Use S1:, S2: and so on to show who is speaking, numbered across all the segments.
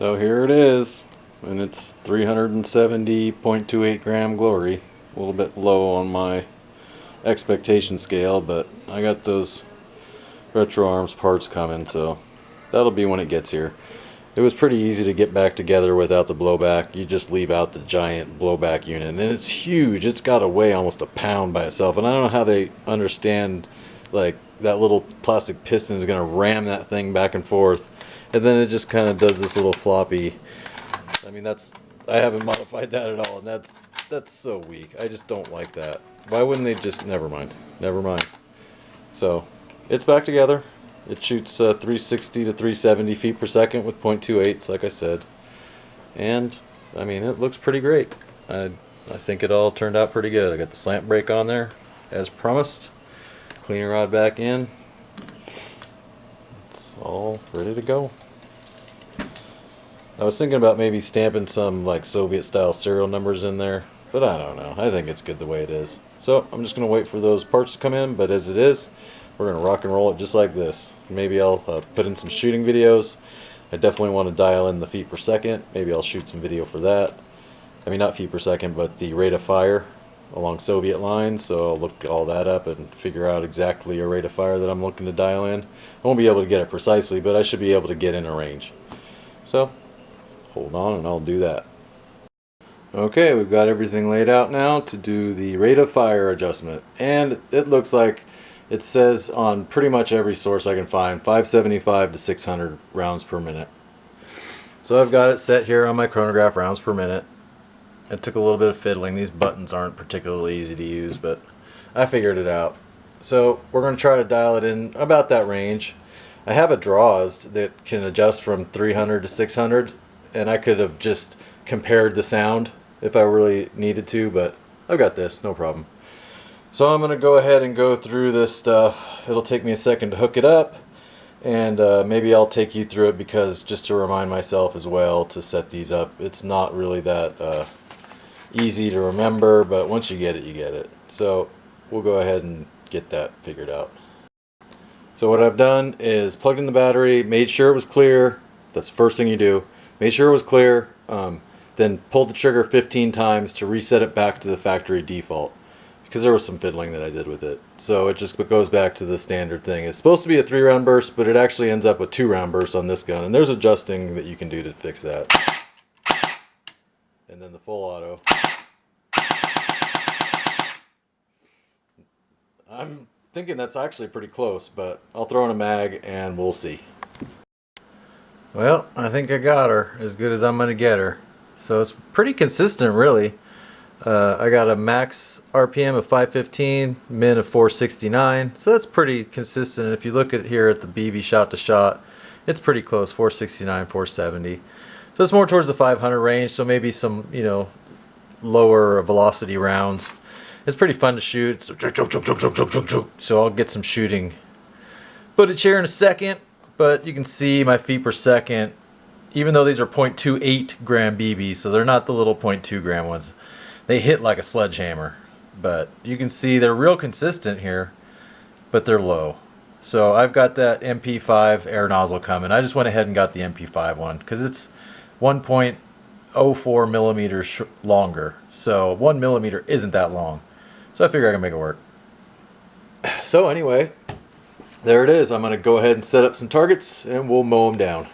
S1: So here it is, and it's 370.28 gram glory. A little bit low on my expectation scale, but I got those retro arms parts coming, so that'll be when it gets here. It was pretty easy to get back together without the blowback. You just leave out the giant blowback unit, and it's huge. It's got to weigh almost a pound by itself, and I don't know how they understand like that little plastic piston is going to ram that thing back and forth, and then it just kind of does this little floppy. I mean, I haven't modified that at all, and that's so weak. I just don't like that. Why wouldn't they just never mind. So it's back together. It shoots 360 to 370 feet per second with .28s, like I said. And, I mean, it looks pretty great. I think it all turned out pretty good. I got the slant brake on there, as promised. Cleaning rod back in. It's all ready to go. I was thinking about maybe stamping some, like, Soviet-style serial numbers in there. But I don't know. I think it's good the way it is. So, I'm just going to wait for those parts to come in. But as it is, we're going to rock and roll it just like this. Maybe I'll put in some shooting videos. I definitely want to dial in the feet per second. Maybe I'll shoot some video for that. I mean, not feet per second, but the rate of fire along Soviet lines. So I'll look all that up and figure out exactly a rate of fire that I'm looking to dial in. I won't be able to get it precisely, but I should be able to get in a range. So, hold on and I'll do that. Okay, we've got everything laid out now to do the rate of fire adjustment. And it looks like it says on pretty much every source I can find 575 to 600 rounds per minute. So I've got it set here on my chronograph, rounds per minute. It took a little bit of fiddling. These buttons aren't particularly easy to use, but I figured it out. So we're going to try to dial it in about that range. I have a DRAWS that can adjust from 300 to 600, and I could have just compared the sound if I really needed to, but I've got this, no problem. So I'm going to go ahead and go through this stuff. It'll take me a second to hook it up, and maybe I'll take you through it, because just to remind myself as well to set these up. It's not really that easy to remember, but once you get it, you get it. So we'll go ahead and get that figured out. So what I've done is plugged in the battery, made sure it was clear. That's the first thing you do. Made sure it was clear, then pulled the trigger 15 times to reset it back to the factory default, because there was some fiddling that I did with it. So it just goes back to the standard thing. It's supposed to be a 3-round burst, but it actually ends up with 2-round bursts on this gun, and there's adjusting that you can do to fix that. And then the full auto. I'm thinking that's actually pretty close, but I'll throw in a mag and we'll see. Well, I think I got her as good as I'm going to get her. So it's pretty consistent, really. I got a max RPM of 515, min of 469, so that's pretty consistent. If you look at here at the BB shot to shot, it's pretty close, 469, 470. So it's more towards the 500 range, so maybe some, lower velocity rounds. It's pretty fun to shoot. So I'll get some shooting footage here in a second, but you can see my feet per second, even though these are 0.28 gram BBs, so they're not the little 0.2 gram ones. They hit like a sledgehammer, but you can see they're real consistent here, but they're low. So I've got that MP5 air nozzle coming. I just went ahead and got the MP5 one because it's 1.04 millimeters longer. So 1 millimeter isn't that long. So I figure I can make it work. So anyway, there it is. I'm going to go ahead and set up some targets and we'll mow them down.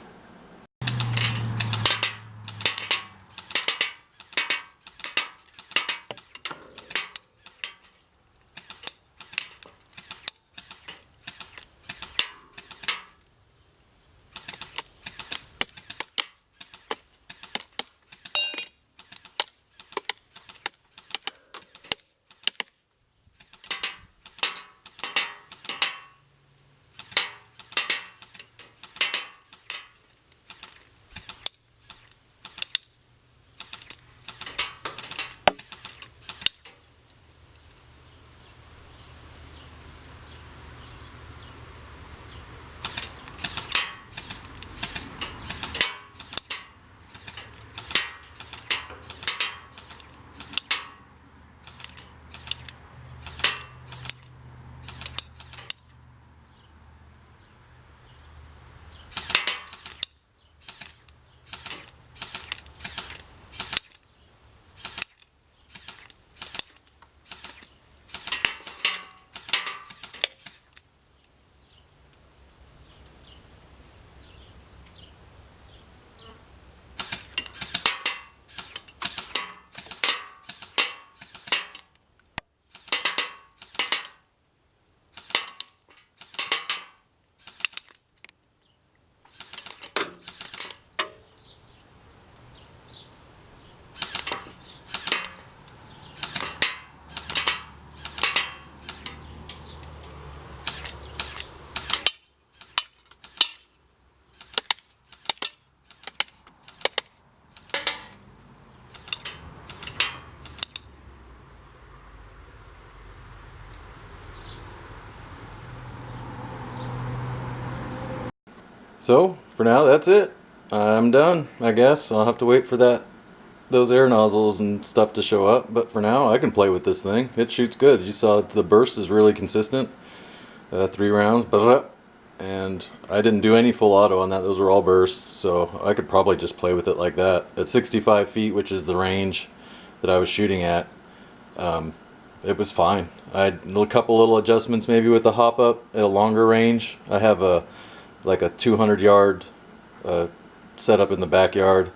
S1: So for now, that's it. I'm done, I guess. I'll have to wait for those air nozzles and stuff to show up, but for now I can play with this thing. It shoots good. You saw the burst is really consistent. 3 rounds, and I didn't do any full auto on that. Those were all bursts, so I could probably just play with it like that. At 65 feet, which is the range that I was shooting at, it was fine. I had a couple little adjustments maybe with the hop up at a longer range. I have like a 200 yard setup in the backyard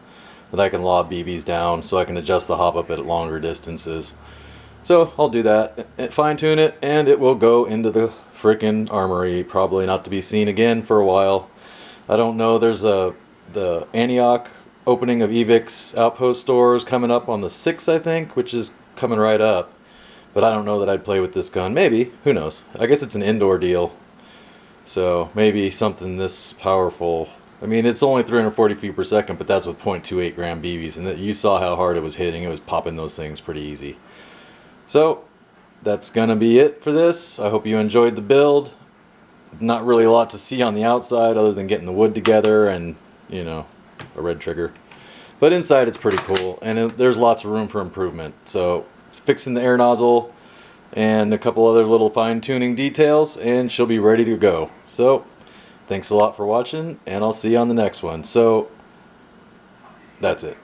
S1: that I can lob BBs down, so I can adjust the hop up at longer distances. So I'll do that, fine tune it, and it will go into the frickin' armory, probably not to be seen again for a while. I don't know, there's the Antioch opening of Evix Outpost stores coming up on the 6th, I think, which is coming right up. But I don't know that I'd play with this gun. Maybe, who knows. I guess it's an indoor deal, so maybe something this powerful. I mean, it's only 340 feet per second, but that's with 0.28 gram BBs, and you saw how hard it was hitting. It was popping those things pretty easy. So that's gonna be it for this. I hope you enjoyed the build. Not really a lot to see on the outside other than getting the wood together and, you know, a red trigger. But inside it's pretty cool, and there's lots of room for improvement. So fixing the air nozzle and a couple other little fine-tuning details, and she'll be ready to go. So thanks a lot for watching, and I'll see you on the next one. So that's it.